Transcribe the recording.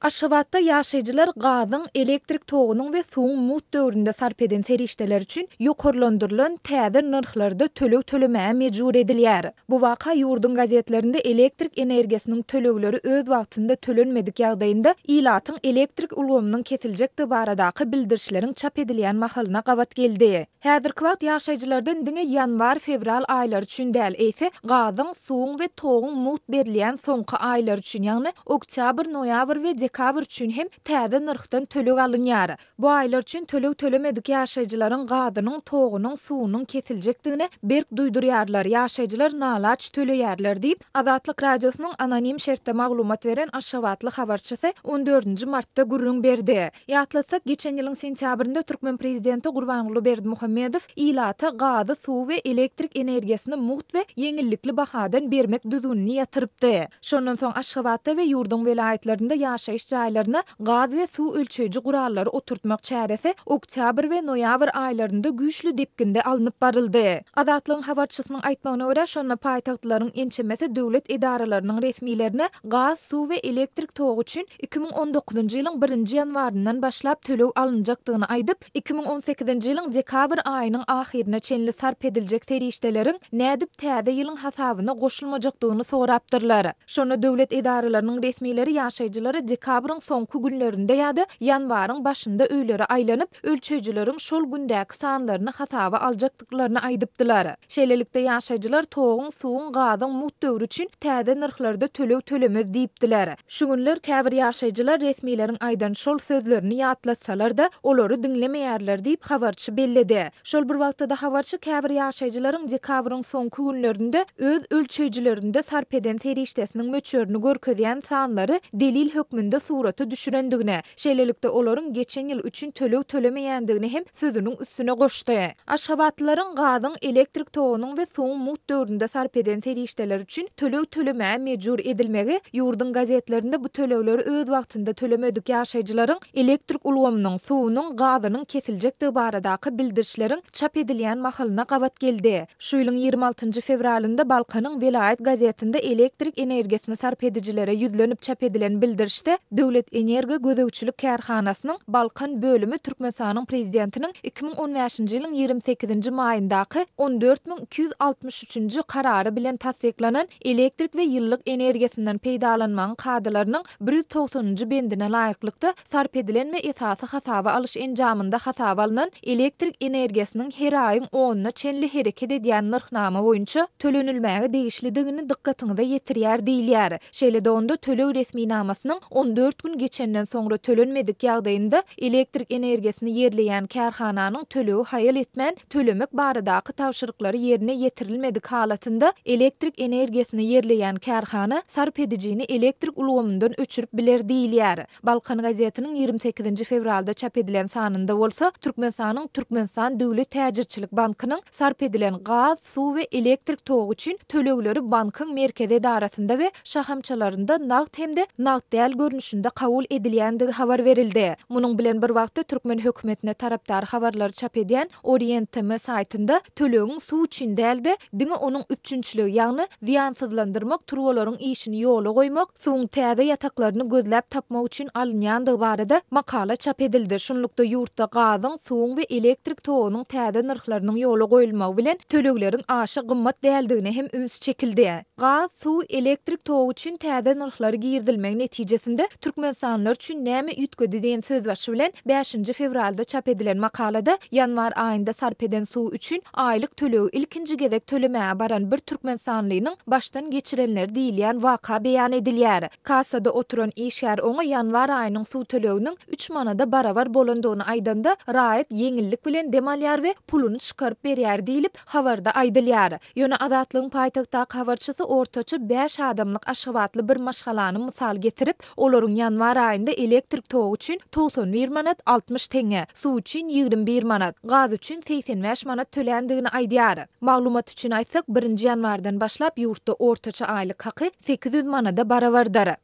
Aşgabatda ýaşaýjylar gazyň, elektrik togynyň we suwuň mut döwründe sarp eden serişdeler üçin ýokarlandyrylan täze narhlarda töleg tölemäge mejbur edilýär. Bu waka ýurdun gazetlerinde elektrik energiýasiniň tölegleri öz wagtynda tölenmedik ýagdaýynda ilatyň elektrik ulgamynyň kesiljekdi baradaky bildirişleriň çap edilýän mahalyna gawat geldi. Häzirki wagt ýaşaýjylardan diňe ýanwar-fevral aýlary üçin däl, eýse gazyň, suwuň we togyň mut berilýän soňky aýlar üçin, ýagny oktyabr, noýabr we dekabr üçin hem täze narhdan töleg alynýar. Bu aýlar üçin töleg tölemedik ýaşaýjylaryň gazynyň, togynyň, suwunyň kesiljekdigine berk duýdurýarlar. Ýaşaýjylar nalaç töleýärler diýip Azatlyk radiosynyň anonim şertde maglumat beren Aşgabatly habarçysy 14 martda gürrüň berdi. Ýatlasak, geçen ýylyň sentýabrynda Türkmen prezidenti Gurbanguly Berdimuhammedow ilata gazy, suw we elektrik energiýasyny muht we yeňillikli bahadan bermek düzgünini ýatyrypdy. Şondan soň Aşgabatda we ýurdun welaýetlerinde ýaşaýyş jaýlaryna gaz we suw ölçeýiji gurallary oturtmak çäresi oktyabr we noýabr aýlarynda güýçli depkinde alınıp baryldy. Azatlygyň habarçysynyň aýtmagyna görä, şonda paýtagtlaryň ençemesi döwlet edaralarynyň resmiýlerine gaz, suw we elektrik togy üçin 2019-njy ýylyň 1-nji ýanwaryndan başlap töleg alınjakdygyny aýdyp, 2018-nji ýylyň dekabr aýynyň ahirine çenli sarp ediljek serişdeleriň nädip täze ýylyň hasabyna goşulmajakdygyny sorapdyrlar. Şonu döwlet edaralarynyň resmiýleri ýaşaýjylara dekabrın soňky günlerinde ýa-da ýanwaryň başynda öýlere aýlanyp, ölçeýjileriň şol gündäki sanlaryny hasaba aljakdyklaryny aýdypdylar. Şeýlelikde ýaşaýjylar togyň, suwuň, gazyň mut döwrü üçin täze narhlarda töleg tölemez diýipdiler. Şu günler käbir ýaşaýjylar resmiýleriň aýdan şol sözlerini ýatlatsalar da olary diňlemeýärler diýip habarçy belledi. Şol bir wagtda habarçy käbir ýaşaýjylaryň dekabrın soňky günlerinde öz ölçeýjilerinde sarp eden serişdesiniň möçörüni görkezýän sanlary delil hökmünde surata düşürendigine, şeýlelikde olaryň geçen ýyl üçin töleg tölemeýändigini hem sözüniň üstüne goşdy. Aşgabatlylaryň gazyň, elektrik togynyň we suwuň mut döwründe sarp eden serişdeler üçin töleg tölemäge mejbur edilmegi ýurdun gazetlerinde bu tölegleri öz wagtynda tölemedik ýaşaýjylaryň elektrik ulgamynyň, suwunyň, gazynyň kesiljekdi baradaky bildirişleriň çap edilýän mahalyna gawat geldi. Şu ýylyň 26 fevralynda Balkanyň Welaýet gazetinde elektrik energiýasyny sarp edijilere ýüzlenip çap edilen bildirişde Döwlet Energiýa Gözegçilik Kärhanasynyň Balkan bölümi Türkmenistanyň prezidentiniň 2015-nji ýylyň 28-nji maýyndaky 14263-nji karary bilen tasdiklanan elektrik we ýyllyk energiýasynyň peýdalanmagyň kadrlarynyň 190-njy bendine laýyklykda sarp edilen we esasy hasaba alyş enjamynda hasaba alynan elektrik energiýasynyň her aýyň 10-na çenli hereket edýän narhnama boýunça tölenilmäge degişlidigini dikkatiňize ýetirýär diýilýär. Şeýle-de onda töleg resmiýnamasynyň 14 gün geçenden soňra tölenmedik ýagdaýynda elektrik energiýasyny ýerleýän kärhananyň tölegi haýal etmän tölemek baradaky tapşyryklary ýerine ýetirilmedik halatynda elektrik energiýasyny ýerleýän kärhana sarp edijini elektrik ulgamyndan öçürüp biler diýilýär. Balkan gazetiniň 28 fevralda çap edilen sanynda bolsa, Türkmenistanyň Türkmenistan Döwlet Täjirçilik Bankynyň sarp edilen gaz, suw we elektrik togy üçin tölegleri bankyň merkez edarasynda we şahamçalarynda nagt hemde nagt däl görnüşinde kabul edilýändigi habar berildi. Munyň bilen bir wagtda Türkmen hökümetine tarapdar habarlary çap edýän Orient TV saýtynda tölegiň suw üçin däldi, diňe onuň üçünçiligi, ýagny ziýansızlandyrmak, turbolaryň işini ýola goýmak, suwuň täze ýataklaryny gözläp tapmak üçin alynýandygy barada makala çap edildi. Şunlukda ýurtda gazyň, suwuň we elektrik togynyň täze narhlarynyň ýola goýulmagy bilen tölegleriň aşy gymmat däldigine hem üns çekildi. Gaz, suw, elektrik togy üçin täze narhlary girdilmegi netijesinde Türkmenistanlar üçin näme ýetgedi diýen söz başy bilen 5 fevralda çap edilen makalada ýanwar aýynda sarp eden suw üçin aýlyk tölegi ilkinji gezek tölemäge baran bir Türkmenistanlynyň başdan geçirenler diýilýän waka beýan edilýär. Kasada oturan işgär oňa ýanwar aýynyň suw töleginiň 3 manada barabar bolandygyny aýdanda raýat yeňillik bilen dem alýar we puluny çykaryp berýär diýilip habarda aýdylýar. Ýöne Azatlygyň paýtagtdaky habarçysy ortaça 5 adamlyk Aşgabatly bir maşgalany mysal getirip, olaryň ýanwar aýynda elektrik togy üçin 91 manat 60 teňe, suw üçin 21 manat, gaz üçin 85 manat tölendigini aýdýar. Maglumat üçin aýtsak, 1-nji ýanwardan başlap ýurtda ortaça aýlyk haky 800 manada barabardyr.